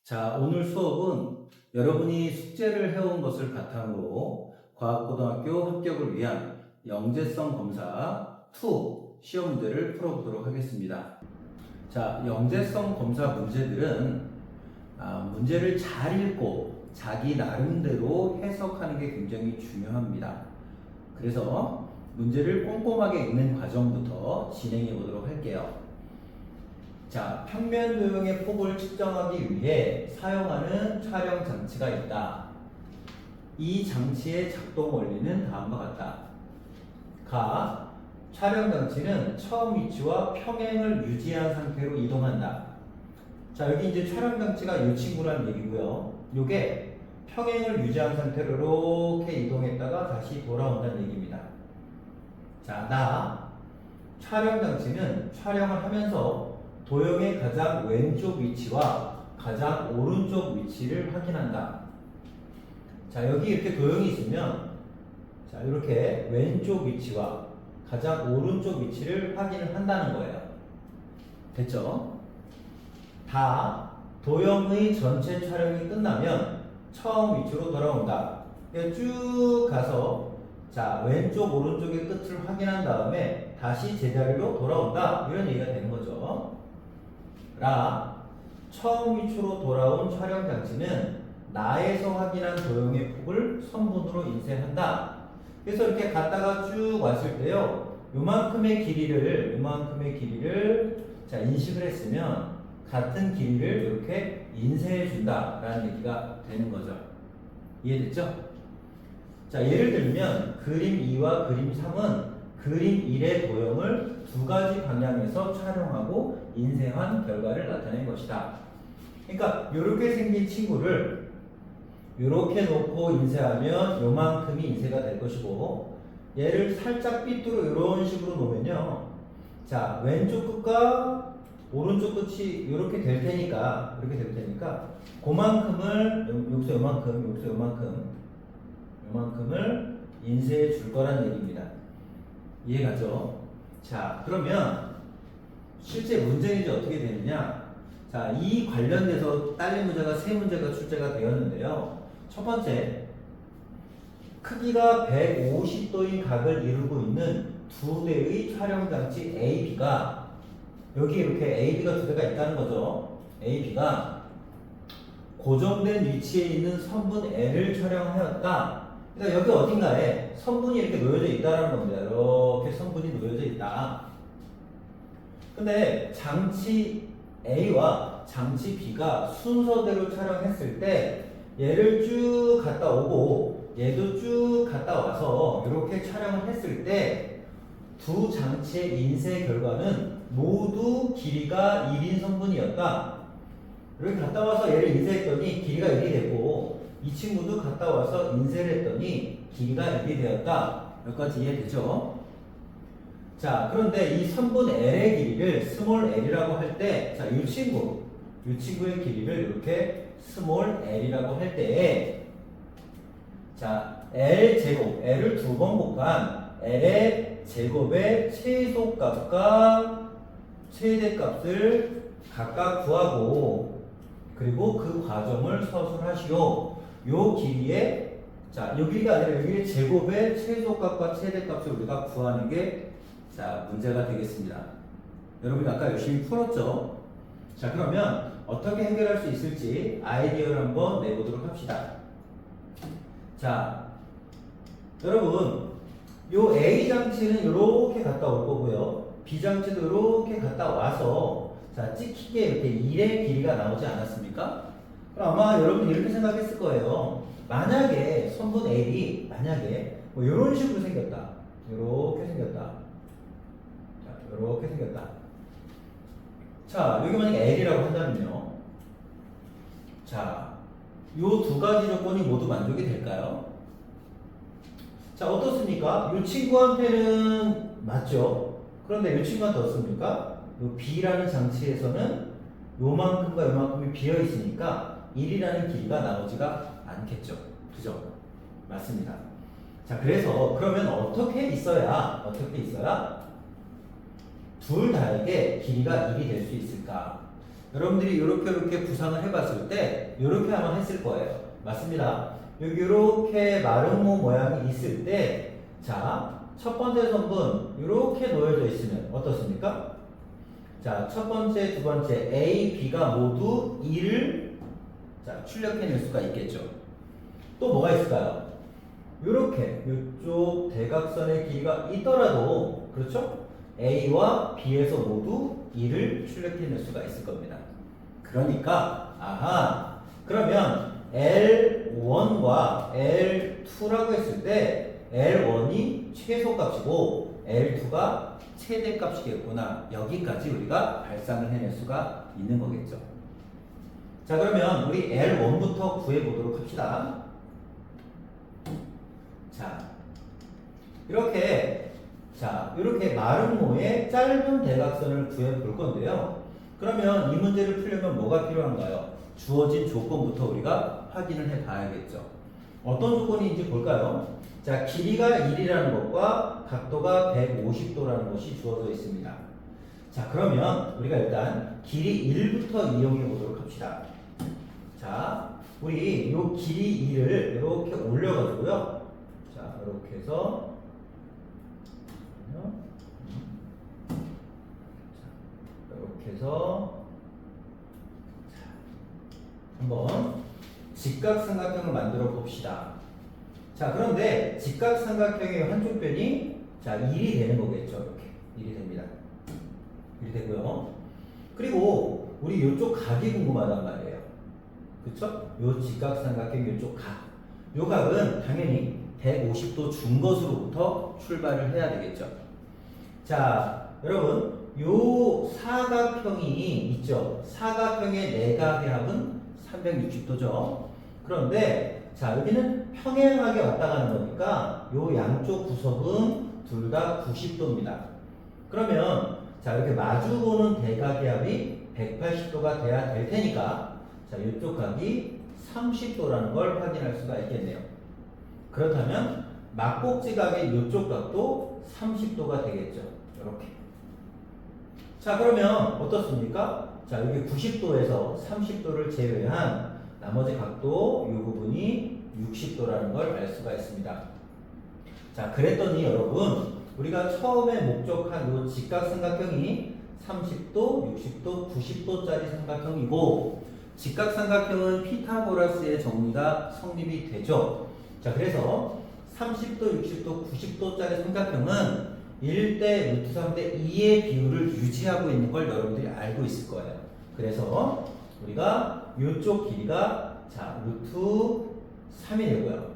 자, 오늘 수업은 여러분이 숙제를 해온 것을 바탕으로 과학고등학교 합격을 위한 영재성 검사 2 시험 문제를 풀어보도록 하겠습니다. 자, 영재성 검사 문제들은 문제를 잘 읽고 자기 나름대로 해석하는 게 굉장히 중요합니다. 그래서 문제를 꼼꼼하게 읽는 과정부터 진행해 보도록 할게요. 자, 평면 도형의 폭을 측정하기 위해 사용하는 촬영 장치가 있다. 이 장치의 작동 원리는 다음과 같다. 가, 촬영 장치는 처음 위치와 평행을 유지한 상태로 이동한다. 자, 여기 이제 촬영 장치가 이 친구라는 얘기고요. 요게 평행을 유지한 상태로 이렇게 이동했다가 다시 돌아온다는 얘기입니다. 자, 나, 촬영 장치는 촬영을 하면서 도형의 가장 왼쪽 위치와 가장 오른쪽 위치를 확인한다. 자, 여기 이렇게 도형이 있으면 자, 이렇게 왼쪽 위치와 가장 오른쪽 위치를 확인을 한다는 거예요. 됐죠? 다 도형의 전체 촬영이 끝나면 처음 위치로 돌아온다. 쭉 가서 자, 왼쪽 오른쪽의 끝을 확인한 다음에 다시 제자리로 돌아온다. 이런 얘기가 되는 거죠. 라, 처음 위치로 돌아온 촬영 장치는 나에서 확인한 도형의 폭을 선분으로 인쇄한다. 그래서 이렇게 갔다가 쭉 왔을 때요, 요만큼의 길이를 자, 인식을 했으면 같은 길이를 이렇게 인쇄해 준다라는 얘기가 되는 거죠. 이해됐죠? 자, 예를 들면 그림 2와 그림 3은 그림 1의 도형을 두 가지 방향에서 촬영하고 인쇄한 결과를 나타낸 것이다. 그러니까 이렇게 생긴 친구를 이렇게 놓고 인쇄하면 요만큼이 인쇄가 될 것이고, 얘를 살짝 삐뚤어 이런 식으로 놓으면요, 자, 왼쪽 끝과 오른쪽 끝이 이렇게 될 테니까 그만큼을 여기서 요만큼을 인쇄해 줄 거라는 얘기입니다. 이해가죠? 자, 그러면 실제 문제는 이제 어떻게 되느냐? 자, 이 관련돼서 딸린 문제가 세 문제가 출제가 되었는데요. 첫 번째, 크기가 150도인 각을 이루고 있는 두 대의 촬영 장치 A, B가 여기 이렇게 A, B가 두 대가 있다는 거죠. A, B가 고정된 위치에 있는 선분 L을 촬영하였다. 그러니까 여기 어딘가에 선분이 이렇게 놓여져 있다는 겁니다. 이렇게 선분이 놓여져 있다. 근데 장치 A와 장치 B가 순서대로 촬영했을 때 얘를 쭉 갔다 오고 얘도 쭉 갔다 와서 이렇게 촬영을 했을 때 두 장치의 인쇄 결과는 모두 길이가 1인 선분이었다. 이렇게 갔다 와서 얘를 인쇄했더니 길이가 1이 됐고, 이 친구도 갔다 와서 인쇄를 했더니 길이가 1이 되었다. 여기까지 이해되죠? 자, 그런데 이 선분 L의 길이를 스몰 l이라고 할 때, 자, 이 친구의 길이를 이렇게 스몰 l이라고 할 때에, 자, L 제곱, L을 두 번 곱한 L의 제곱의 최소값과 최대값을 각각 구하고, 그리고 그 과정을 서술하시오. 요 길이의, 자, 요 길이가 아니라 여기의 제곱의 최소값과 최대값을 우리가 구하는 게, 자, 문제가 되겠습니다. 여러분이 아까 열심히 풀었죠? 자, 그러면 어떻게 해결할 수 있을지 아이디어를 한번 내보도록 합시다. 자, 여러분, 요 A 장치는 이렇게 갔다 올 거고요. B 장치도 이렇게 갔다 와서, 자, 찍히게 이렇게 1의 길이가 나오지 않았습니까? 그럼 아마 여러분 이렇게 생각했을 거예요. 만약에 선분 L이 뭐 이런 식으로 생겼다. 이렇게 생겼다. 자, 이렇게 생겼다. 자, 여기 만약에 L이라고 한다면요. 자, 요 두 가지 조건이 모두 만족이 될까요? 자, 어떻습니까? 이 친구한테는 맞죠? 그런데 이 친구한테 어떻습니까? 이 B라는 장치에서는 요만큼과 요만큼이 비어 있으니까 1이라는 길이가 나오지가 않겠죠. 그죠? 맞습니다. 자, 그래서 그러면 어떻게 있어야 둘 다에게 길이가 1이 될 수 있을까? 여러분들이 이렇게 구상을 해봤을 때 이렇게 한번 했을 거예요. 맞습니다. 여기 이렇게 마름모 모양이 있을 때, 자, 첫 번째 선분 이렇게 놓여져 있으면 어떻습니까? 자, 첫 번째, 두 번째 A, B가 모두 2를 자, 출력해낼 수가 있겠죠. 또 뭐가 있을까요? 이렇게 이쪽 대각선의 길이가 있더라도 그렇죠? A와 B에서 모두 2를 출력해낼 수가 있을 겁니다. 그러니까 아하 그러면 L1과 L2라고 했을 때 L1이 최소값이고 L2가 최대값이겠구나. 여기까지 우리가 발상을 해낼 수가 있는 거겠죠. 자 그러면 우리 L1부터 구해보도록 합시다. 자 이렇게 마름모의 짧은 대각선을 구해볼 건데요. 그러면 이 문제를 풀려면 뭐가 필요한가요? 주어진 조건부터 우리가 확인을 해 봐야겠죠. 어떤 조건인지 볼까요? 자, 길이가 1이라는 것과 각도가 150도라는 것이 주어져 있습니다. 자, 그러면 우리가 일단 길이 1부터 이용해 보도록 합시다. 자, 우리 요 길이 2를 이렇게 올려가지고요. 자, 이렇게 해서 이렇게 해서 한번 직각삼각형을 만들어 봅시다. 자, 그런데 직각삼각형의 한쪽 변이 자 1이 되는 거겠죠. 이렇게 1이 됩니다. 1이 되고요. 그리고 우리 이쪽 각이 궁금하단 말이에요. 그쵸? 요 직각삼각형 이쪽 각. 요 각은 당연히 150도 준 것으로부터 출발을 해야 되겠죠. 자, 여러분, 요 사각형이 있죠. 사각형의 내각의 합은 360도죠. 그런데 자, 여기는 평행하게 왔다 가는 거니까 요 양쪽 구석은 둘 다 90도입니다. 그러면 자, 이렇게 마주보는 대각의 합이 180도가 돼야 될 테니까 자, 이쪽 각이 30도라는 걸 확인할 수가 있겠네요. 그렇다면 막복지각의 이쪽 각도 30도가 되겠죠. 이렇게. 자, 그러면 어떻습니까? 자, 여기 90도에서 30도를 제외한 나머지 각도 이 부분이 60도라는 걸 알 수가 있습니다. 자, 그랬더니 여러분 우리가 처음에 목적한 이 직각삼각형이 30도, 60도, 90도짜리 삼각형이고 직각삼각형은 피타고라스의 정리가 성립이 되죠. 자, 그래서 30도, 60도, 90도짜리 삼각형은 1대 루트 3대 2의 비율을 유지하고 있는 걸 여러분들이 알고 있을 거예요. 그래서 우리가 이쪽 길이가 자 루트 3이 되고요.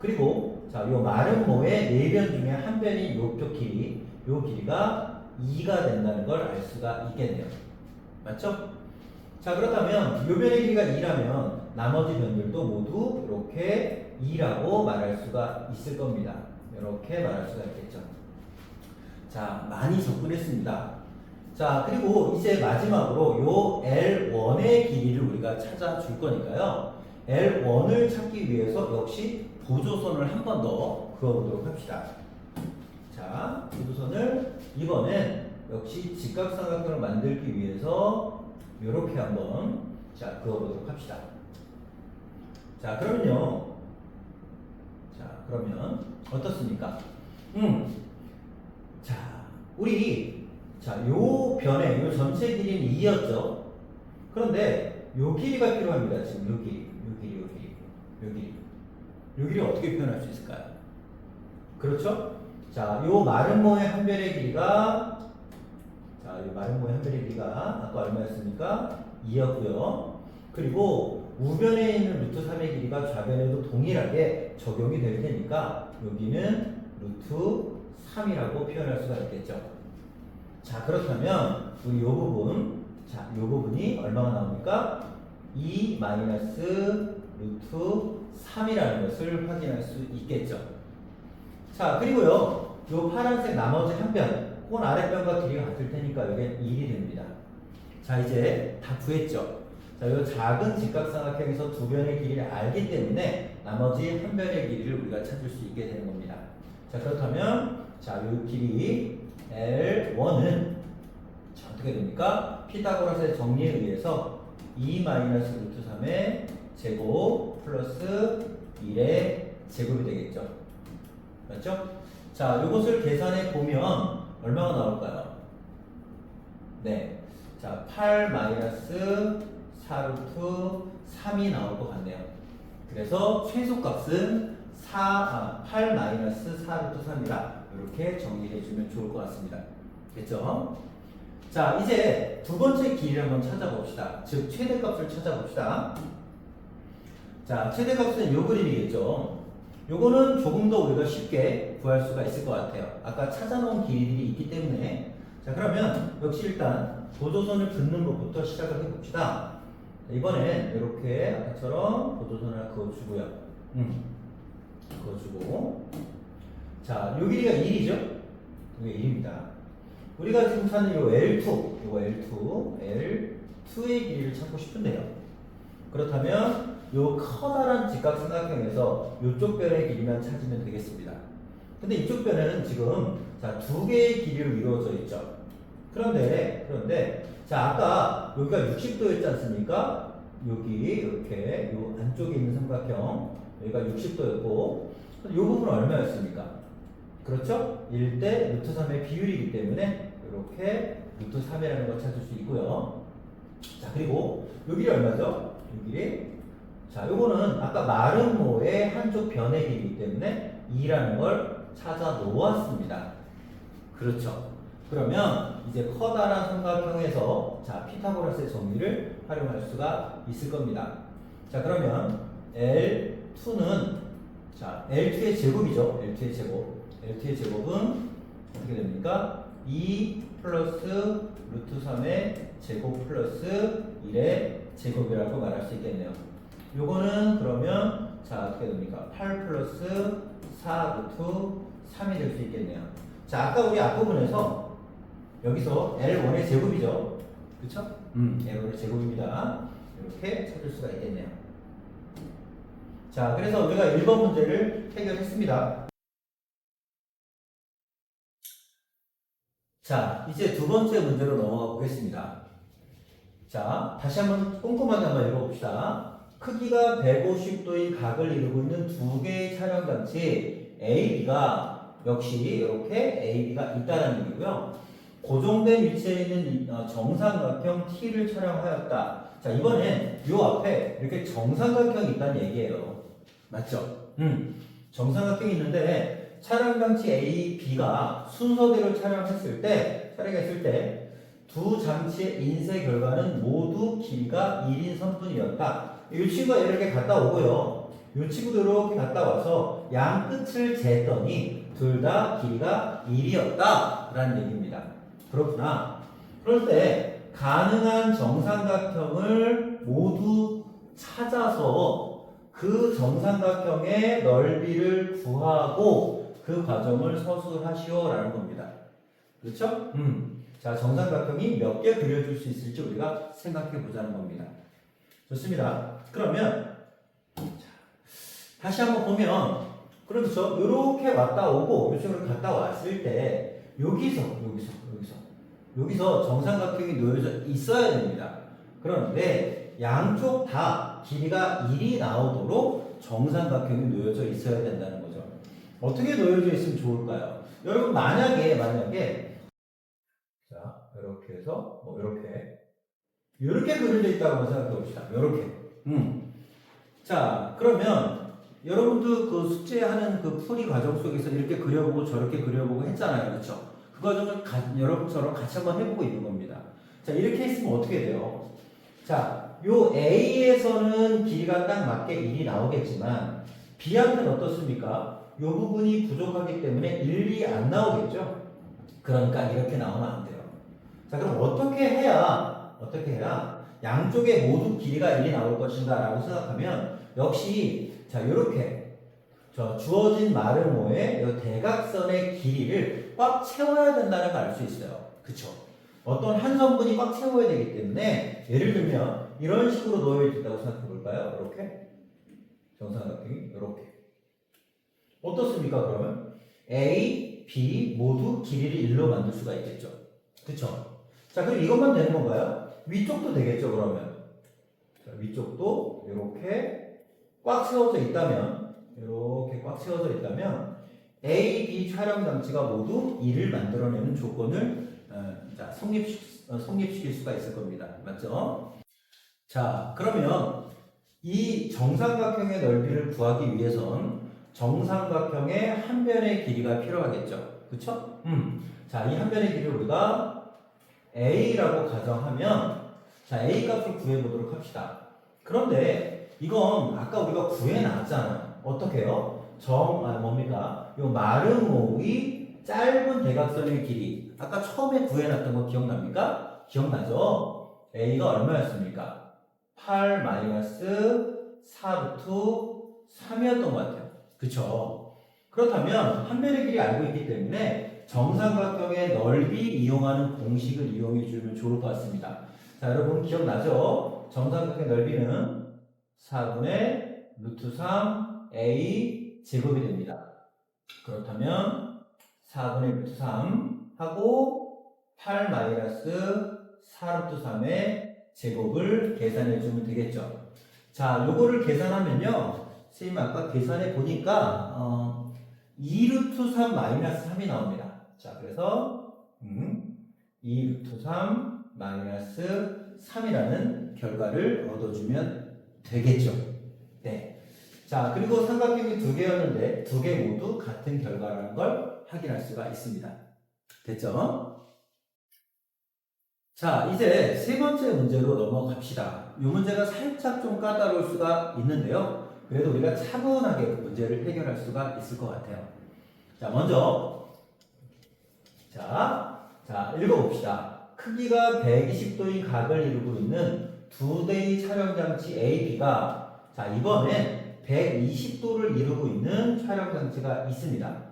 그리고 자 요 마름모의 4변 중에 한 변인 요쪽 길이, 요 길이가 2가 된다는 걸 알 수가 있겠네요. 맞죠? 자, 그렇다면 요 변의 길이가 2라면 나머지 변들도 모두 이렇게 2라고 말할 수가 있을 겁니다. 이렇게 말할 수가 있겠죠. 자, 많이 접근했습니다. 자, 그리고 이제 마지막으로 요 L1의 길이를 우리가 찾아줄 거니까요. L1을 찾기 위해서 역시 보조선을 한 번 더 그어보도록 합시다. 자, 보조선을 이번엔 역시 직각삼각형을 만들기 위해서 이렇게 한번 자 그어보도록 합시다. 자, 그러면요. 자, 그러면 어떻습니까? 자, 우리 자, 요 변의 요 전체 길이는 2였죠. 그런데 요 길이가 필요합니다. 지금 요 길이. 요 길이 어떻게 표현할 수 있을까요? 그렇죠? 자, 요 마름모의 한 변의 길이가 자, 요 마름모의 한 변의 길이가 아까 얼마였습니까? 2였고요. 그리고 우변에 있는 루트 3의 길이가 좌변에도 동일하게 적용이 될 테니까 여기는 루트 3이라고 표현할 수가 있겠죠. 자, 그렇다면 우리 요 부분, 자, 요 부분이 얼마가 나옵니까? 2 마이너스 루트 3이라는 것을 확인할 수 있겠죠. 자, 그리고요, 요 파란색 나머지 한 변, 혹은 아랫변과 길이가 같을 테니까 여기는 1이 됩니다. 자, 이제 다 구했죠. 자, 요 작은 직각삼각형에서 두 변의 길이를 알기 때문에 나머지 한 변의 길이를 우리가 찾을 수 있게 되는 겁니다. 자, 그렇다면 자, 요 길이 L1은 자, 어떻게 됩니까? 피타고라스의 정리에 의해서 2 마이너스 루트 3의 제곱 플러스 1의 제곱이 되겠죠. 맞죠? 자, 이것을 계산해 보면 얼마가 나올까요? 네. 자, 8 마이너스 4 루트 3이 나올 것 같네요. 그래서 최소값은 8 마이너스 4 루트 3이라 이렇게 정리해 주면 좋을 것 같습니다. 됐죠? 자, 이제 두 번째 길이를 한번 찾아봅시다. 즉, 최대값을 찾아봅시다. 자, 최대값은 요 그림이겠죠. 요거는 조금 더 우리가 쉽게 구할 수가 있을 것 같아요. 아까 찾아놓은 길이들이 있기 때문에. 자, 그러면 역시 일단 도조선을 긋는 것부터 시작을 해봅시다. 이번엔 이렇게 아까처럼 도조선을 그어주고요. 그어주고. 자, 요 길이가 1이죠? 이게 1입니다. 우리가 지금 찾는 요 L2의 길이를 찾고 싶은데요. 그렇다면 요 커다란 직각삼각형에서 요쪽 변의 길이만 찾으면 되겠습니다. 근데 이쪽 변에는 지금 자, 두 개의 길이로 이루어져 있죠. 그런데 자, 아까 여기가 60도였지 않습니까? 여기 이렇게 요 안쪽에 있는 삼각형 여기가 60도였고 요 부분은 얼마였습니까? 그렇죠? 1대 루트 3의 비율이기 때문에 이렇게 루트 3이라는 걸 찾을 수 있고요. 자, 그리고 요 길이 얼마죠? 요 길이 자, 요거는 아까 마름모의 한쪽 변의 길이기 때문에 2라는 걸 찾아 놓았습니다. 그렇죠. 그러면 이제 커다란 삼각형에서 자, 피타고라스의 정리를 활용할 수가 있을 겁니다. 자, 그러면 L2는 자, L2의 제곱이죠. L2의 제곱. L2의 제곱은 어떻게 됩니까? 2 플러스 루트 3의 제곱 플러스 1의 제곱이라고 말할 수 있겠네요. 요거는 그러면 자, 어떻게 됩니까? 8 플러스 4 루트 3이 될 수 있겠네요. 자, 아까 우리 앞부분에서 여기서 L1의 제곱이죠. 그쵸? L1의 제곱입니다. 이렇게 찾을 수가 있겠네요. 자, 그래서 우리가 1번 문제를 해결했습니다. 자, 이제 두 번째 문제로 넘어가 보겠습니다. 자, 다시 한번 꼼꼼하게 한번 읽어봅시다. 크기가 150도의 각을 이루고 있는 두 개의 촬영장치 AB가 역시 이렇게 AB가 있다는 얘기고요. 고정된 위치에 있는 정삼각형 T를 촬영하였다. 자, 이번엔 요 앞에 이렇게 정삼각형이 있다는 얘기예요. 맞죠? 정삼각형이 있는데 촬영장치 A, B가 순서대로 촬영했을 때 두 장치의 인쇄 결과는 모두 길이가 1인 선분이었다. 이 친구가 이렇게 갔다 오고요. 이 친구도 이렇게 갔다 와서 양 끝을 쟀더니 둘 다 길이가 1이었다 라는 얘기입니다. 그렇구나. 그럴 때 가능한 정삼각형을 모두 찾아서 그 정삼각형의 넓이를 구하고 그 과정을 서술하시오 라는 겁니다. 그렇죠? 자, 정삼각형이 몇 개 그려줄 수 있을지 우리가 생각해 보자는 겁니다. 좋습니다. 그러면 다시 한번 보면 그렇죠. 이렇게 왔다 오고 이쪽으로 갔다 왔을 때 여기서 정삼각형이 놓여져 있어야 됩니다. 그런데 양쪽 다 길이가 1이 나오도록 정삼각형이 놓여져 있어야 된다는 거죠. 어떻게 놓여져 있으면 좋을까요? 여러분 만약에 자, 이렇게 해서 이렇게 그려져 있다고 생각해 봅시다. 이렇게. 자, 그러면 여러분도 그 숙제하는 그 풀이 과정 속에서 이렇게 그려보고 저렇게 그려보고 했잖아요. 그렇죠? 그 과정을 여러분처럼 같이 한번 해보고 있는 겁니다. 자, 이렇게 했으면 어떻게 돼요? 자, 요 A에서는 길이가 딱 맞게 1이 나오겠지만 B한테는 어떻습니까? 요 부분이 부족하기 때문에 1이 안 나오겠죠? 그러니까 이렇게 나오면 안 돼요. 자, 그럼 어떻게 해야 양쪽에 모두 길이가 1이 나올 것인가 라고 생각하면 역시 자, 요렇게 주어진 마름모의 이 대각선의 길이를 꽉 채워야 된다는 걸 알 수 있어요. 그쵸? 어떤 한 선분이 꽉 채워야 되기 때문에 예를 들면 이런 식으로 놓여 있다고 생각해 볼까요? 이렇게 정삼각형이 이렇게 어떻습니까? 그러면 A, B 모두 길이를 1로 만들 수가 있겠죠. 그쵸? 자, 그럼 이것만 되는 건가요? 위쪽도 되겠죠, 그러면. 자, 위쪽도 이렇게 꽉 채워져 있다면, 이렇게 꽉 채워져 있다면, A, B 촬영 장치가 모두 이를 만들어내는 조건을 성립시킬 수가 있을 겁니다. 맞죠? 자, 그러면 이 정삼각형의 넓이를 구하기 위해선 정삼각형의 한 변의 길이가 필요하겠죠. 그쵸? 자, 이 한 변의 길이를 우리가 A라고 가정하면, 자, A 값을 구해보도록 합시다. 그런데 이건 아까 우리가 구해놨잖아요. 어떻게 해요? 뭡니까? 요 마름모의 짧은 대각선의 길이. 아까 처음에 구해놨던 거 기억납니까? 기억나죠? A가 얼마였습니까? 8 4 루트 3이었던 것 같아요. 그쵸? 그렇다면 한 변의 길이 알고 있기 때문에 정삼각형의 넓이 이용하는 공식을 이용해 주면 좋을 것 같습니다. 자, 여러분 기억나죠? 정삼각형의 넓이는 4분의 루트 3 A 제곱이 됩니다. 그렇다면 4분의 루트 3 하고 8 4 루트 3의 제곱을 계산해 주면 되겠죠. 자, 요거를 계산하면요. 선생님 아까 계산해 보니까 2루트 3 마이너스 3이 나옵니다. 자, 그래서 2루트 3 마이너스 3이라는 결과를 얻어주면 되겠죠. 네. 자, 그리고 삼각형이 두 개였는데 두 개 모두 같은 결과라는 걸 확인할 수가 있습니다. 됐죠? 자, 이제 세 번째 문제로 넘어갑시다. 이 문제가 살짝 좀 까다로울 수가 있는데요. 그래도 우리가 차분하게 그 문제를 해결할 수가 있을 것 같아요. 자, 먼저 자, 읽어봅시다. 크기가 120도인 각을 이루고 있는 두 대의 촬영장치 A, B가 자, 이번엔 120도를 이루고 있는 촬영장치가 있습니다.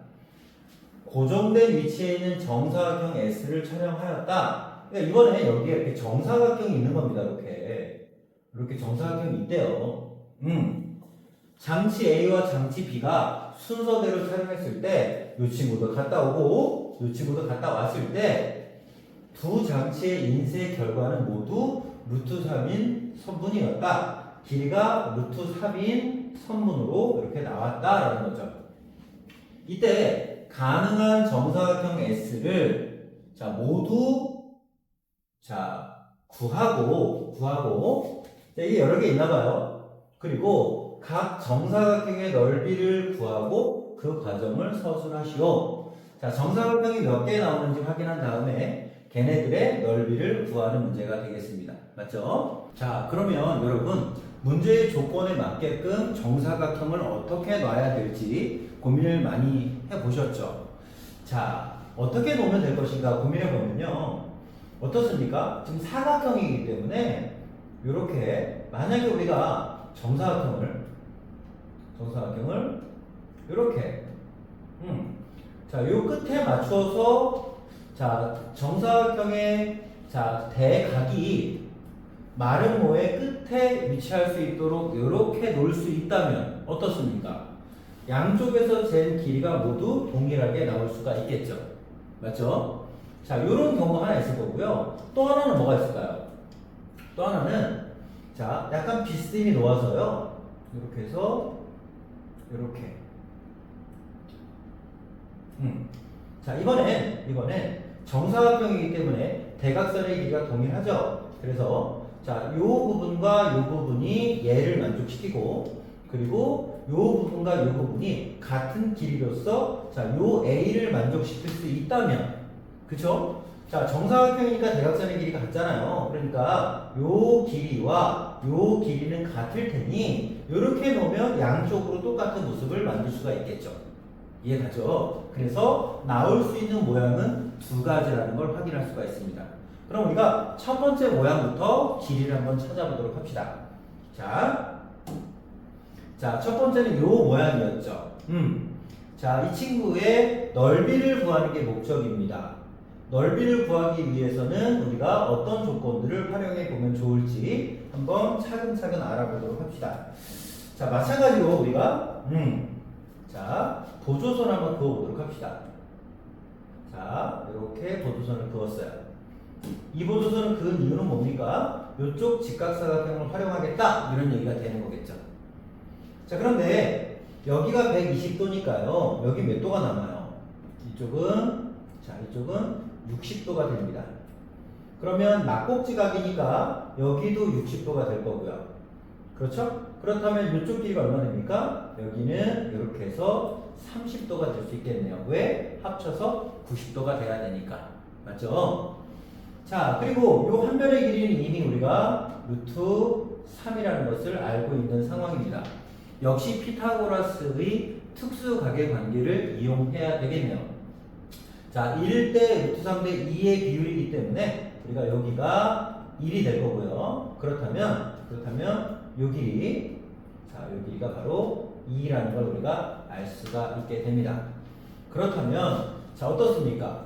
고정된 위치에 있는 정사각형 S를 촬영하였다. 그러니까 이번에 여기에 이렇게 정사각형이 있는 겁니다. 이렇게 정사각형이 있대요. 장치 A와 장치 B가 순서대로 촬영했을 때 이 친구도 갔다 오고 이 친구도 갔다 왔을 때 두 장치의 인쇄 결과는 모두 루트 3인 선분이었다. 길이가 루트 3인 선분으로 이렇게 나왔다라는 거죠. 이때 가능한 정사각형 S를 자 모두 구하고 이게 여러 개 있나 봐요. 그리고 각 정사각형의 넓이를 구하고 그 과정을 서술하시오. 자, 정사각형이 몇 개 나오는지 확인한 다음에 걔네들의 넓이를 구하는 문제가 되겠습니다. 맞죠? 자, 그러면 여러분 문제의 조건에 맞게끔 정사각형을 어떻게 놔야 될지 고민을 많이 해보셨죠? 자, 어떻게 놓으면 될 것인가 고민해보면요. 어떻습니까? 지금 사각형이기 때문에 이렇게 만약에 우리가 정사각형을 이렇게 자, 요 끝에 맞춰서 자, 정사각형의 자, 대각이 마름모의 끝에 위치할 수 있도록 이렇게 놓을 수 있다면 어떻습니까? 양쪽에서 잰 길이가 모두 동일하게 나올 수가 있겠죠. 맞죠? 자, 요런 경우 하나 있을 거고요. 또 하나는 뭐가 있을까요? 또 하나는 자, 약간 비스듬히 놓아서요. 이렇게 해서 이렇게 자, 이번엔 정사각형이기 때문에 대각선의 길이가 동일하죠. 그래서 자, 요 부분과 요 부분이 얘를 만족시키고 그리고 요 부분과 요 부분이 같은 길이로서 자, 요 A를 만족시킬 수 있다면 그쵸? 자, 정사각형이니까 대각선의 길이가 같잖아요. 그러니까 요 길이와 요 길이는 같을 테니 이렇게 놓으면 양쪽으로 똑같은 모습을 만들 수가 있겠죠. 이해가죠? 그래서 나올 수 있는 모양은 두 가지라는 걸 확인할 수가 있습니다. 그럼 우리가 첫 번째 모양부터 길이를 한번 찾아보도록 합시다. 자, 첫 번째는 요 모양이었죠. 자, 이 친구의 넓이를 구하는 게 목적입니다. 넓이를 구하기 위해서는 우리가 어떤 조건들을 활용해 보면 좋을지 한번 차근차근 알아보도록 합시다. 자, 마찬가지로 우리가 자, 보조선 한번 그어보도록 합시다. 자, 이렇게 보조선을 그었어요. 이 보조선을 그은 이유는 뭡니까? 이쪽 직각사각형을 활용하겠다 이런 얘기가 되는 거겠죠. 자, 그런데 여기가 120도니까요. 여기 몇 도가 남아요? 이쪽은 60도가 됩니다. 그러면 막곡지각이니까 여기도 60도가 될 거고요. 그렇죠? 그렇다면 이쪽 길이가 얼마 됩니까? 여기는 이렇게 해서 30도가 될 수 있겠네요. 왜? 합쳐서 90도가 돼야 되니까. 맞죠? 자, 그리고 이 한 변의 길이는 이미 우리가 루트 3이라는 것을 알고 있는 상황입니다. 역시 피타고라스의 특수각의 관계를 이용해야 되겠네요. 자, 1대 루트 3대 2의 비율이기 때문에 우리가 여기가 1이 될 거고요. 그렇다면 요 길이, 자, 요 길이가 바로 2라는 걸 우리가 알 수가 있게 됩니다. 그렇다면, 자, 어떻습니까?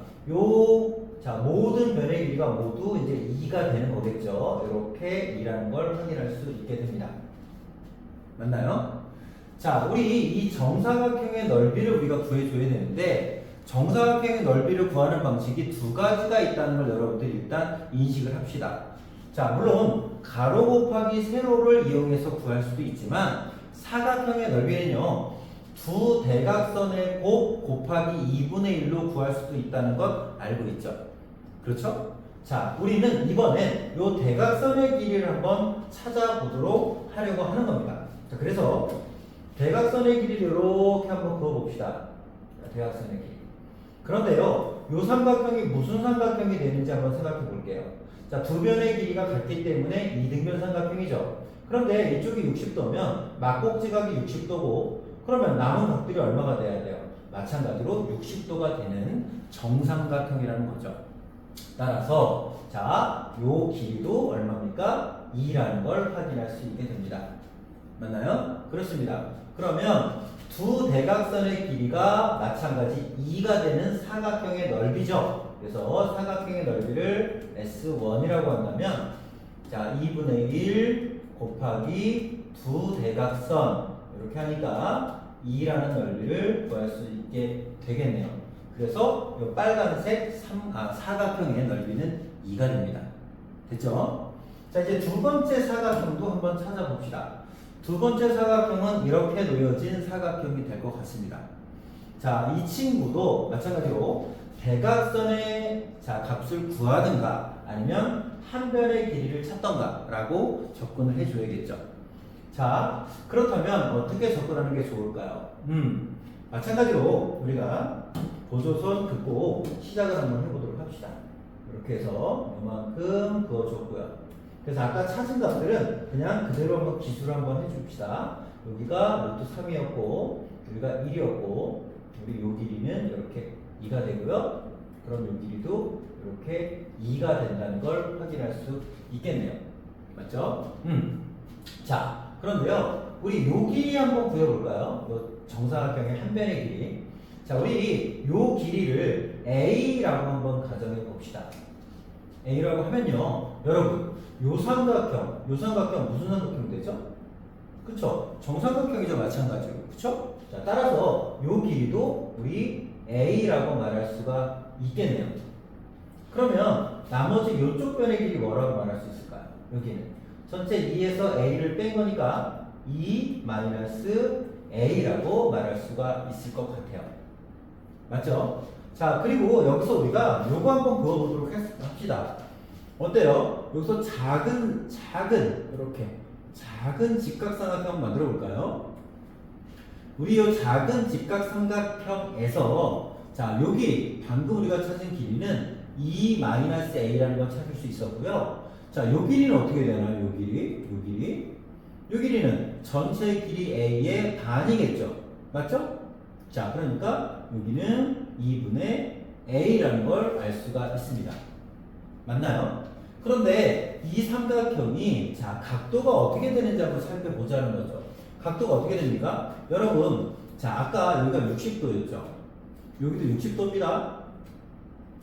자, 모든 변의 길이가 모두 이제 2가 되는 거겠죠. 이렇게 2라는 걸 확인할 수 있게 됩니다. 맞나요? 자, 우리 이 정사각형의 넓이를 우리가 구해줘야 되는데, 정사각형의 넓이를 구하는 방식이 두 가지가 있다는 걸 여러분들이 일단 인식을 합시다. 자, 물론 가로 곱하기 세로를 이용해서 구할 수도 있지만 사각형의 넓이는요, 두 대각선의 곱 곱하기 2분의 1로 구할 수도 있다는 것 알고 있죠? 그렇죠? 자, 우리는 이번엔 이 대각선의 길이를 한번 찾아보도록 하려고 하는 겁니다. 자, 그래서 대각선의 길이를 이렇게 한번 그어봅시다. 대각선의 길이. 그런데요, 이 삼각형이 무슨 삼각형이 되는지 한번 생각해 볼게요. 자, 두 변의 길이가 같기 때문에 이등변 삼각형이죠. 그런데 이쪽이 60도면 막곡지각이 60도고, 그러면 남은 각들이 얼마가 돼야 돼요? 마찬가지로 60도가 되는 정삼각형이라는 거죠. 따라서 자, 요 길이도 얼마입니까? 2라는 걸 확인할 수 있게 됩니다. 맞나요? 그렇습니다. 그러면 두 대각선의 길이가 마찬가지 2가 되는 사각형의 넓이죠. 그래서 사각형의 넓이를 S1이라고 한다면, 자, 2분의 1 곱하기 두 대각선, 이렇게 하니까 2라는 넓이를 구할 수 있게 되겠네요. 그래서 이 빨간색 사각형의 넓이는 2가 됩니다. 됐죠? 자, 이제 두 번째 사각형도 한번 찾아봅시다. 두 번째 사각형은 이렇게 놓여진 사각형이 될 것 같습니다. 자, 이 친구도 마찬가지로 대각선의 값을 구하든가 아니면 한 변의 길이를 찾던가 라고 접근을 해줘야겠죠. 자, 그렇다면 어떻게 접근하는 게 좋을까요? 마찬가지로 우리가 보조선 긋고 시작을 한번 해보도록 합시다. 이렇게 해서 이만큼 그어줬고요. 그래서 아까 찾은 값들은 그냥 그대로 한번 기술을 한번 해줍시다. 여기가 루트 3이었고, 여기가 1이었고, 우리 요 길이는 이렇게 2가 되고요. 그럼 요 길이도 이렇게 2가 된다는 걸 확인할 수 있겠네요. 맞죠? 자, 그런데요, 우리 요 길이 한번 구해볼까요? 요 정사각형의 한 변의 길이. 자, 우리 요 길이를 A라고 한번 가정해 봅시다. A라고 하면요, 여러분, 요 삼각형 무슨 삼각형 되죠? 그쵸? 정삼각형이죠, 마찬가지로. 그쵸? 자, 따라서 요 길이도 우리 A라고 말할 수가 있겠네요. 그러면 나머지 요쪽 변의 길이 뭐라고 말할 수 있을까요? 여기는 전체 2에서 A를 뺀 거니까 2 마이너스 A라고 말할 수가 있을 것 같아요. 맞죠? 자, 그리고 여기서 우리가 요거 한번 그어보도록 합시다. 어때요? 여기서 이렇게 작은 직각삼각형 만들어 볼까요? 우리 요 작은 직각삼각형에서 자, 여기 방금 우리가 찾은 길이는 2-a라는 걸 찾을 수 있었고요. 자, 요 길이는 어떻게 되나요? 요 길이는 전체 길이 a의 반이겠죠. 맞죠? 자, 그러니까 여기는 2분의 a라는 걸 알 수가 있습니다. 맞나요? 그런데 이 삼각형이 자, 각도가 어떻게 되는지 한번 살펴보자는 거죠. 각도가 어떻게 됩니까? 여러분, 자, 아까 여기가 60도였죠. 여기도 60도입니다.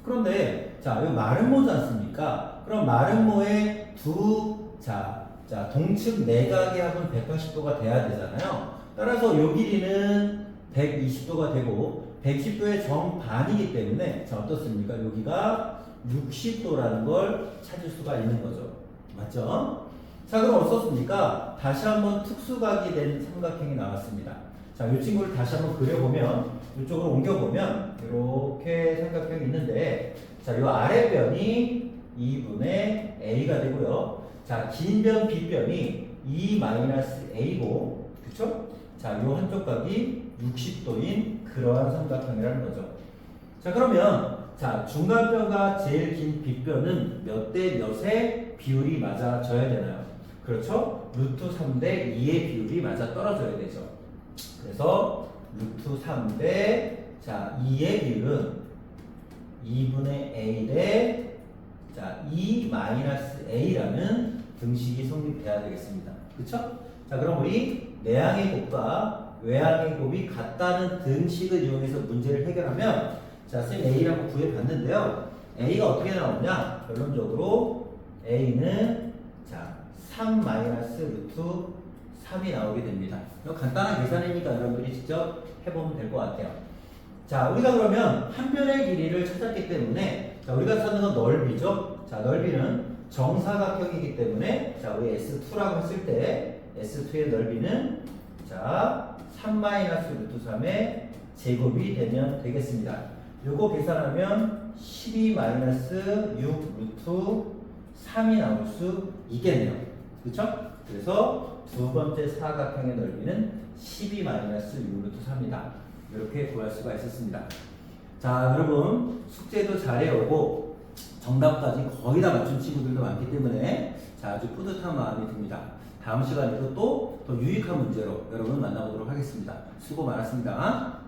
그런데 자, 여기 마름모지 않습니까? 그럼 마름모의 동측 내각의 합은 180도가 돼야 되잖아요. 따라서 요 길이는 120도가 되고 110도의 정반이기 때문에 자, 어떻습니까? 여기가 60도라는 걸 찾을 수가 있는 거죠. 맞죠? 자, 그럼 어떻습니까? 다시 한번 특수각이 된 삼각형이 나왔습니다. 자, 이 친구를 다시 한번 그려보면, 이쪽으로 옮겨보면, 이렇게 삼각형이 있는데, 자, 이 아랫변이 2분의 a가 되고요. 자, 긴 변, 빗변이 2-a고, 그쵸? 자, 이 한쪽 각이 60도인 그러한 삼각형이라는 거죠. 자, 그러면, 자, 중간변과 제일 긴 빗변은 몇 대 몇의 비율이 맞아져야 되나요? 그렇죠? 루트 3대 2의 비율이 맞아 떨어져야 되죠. 그래서 루트 3대 자 2의 비율은 2분의 a 대 자 2 마이너스 a라는 등식이 성립돼야 되겠습니다. 그렇죠? 자, 그럼 우리 내항의 곱과 외항의 곱이 같다는 등식을 이용해서 문제를 해결하면 자, 쌤 a라고 구해봤는데요. a가 어떻게 나오냐? 결론적으로 a는 자 3 마이너스 루트 3이 나오게 됩니다. 이거 간단한 계산이니까 여러분들이 직접 해보면 될 것 같아요. 자, 우리가 그러면 한 변의 길이를 찾았기 때문에 자, 우리가 찾는 건 넓이죠. 자, 넓이는 정사각형이기 때문에 자, 우리 S2라고 했을 때 S2의 넓이는 자, 3 마이너스 루트 3의 제곱이 되면 되겠습니다. 요거 계산하면 12 마이너스 6 루트 3이 나올 수 있겠네요. 그렇죠? 그래서 두 번째 사각형의 넓이는 12 마이너스 6 루트 3이다. 이렇게 구할 수가 있었습니다. 자, 여러분 숙제도 잘해오고 정답까지 거의 다 맞춘 친구들도 많기 때문에 자, 아주 뿌듯한 마음이 듭니다. 다음 시간에도 또 더 유익한 문제로 여러분 만나보도록 하겠습니다. 수고 많았습니다.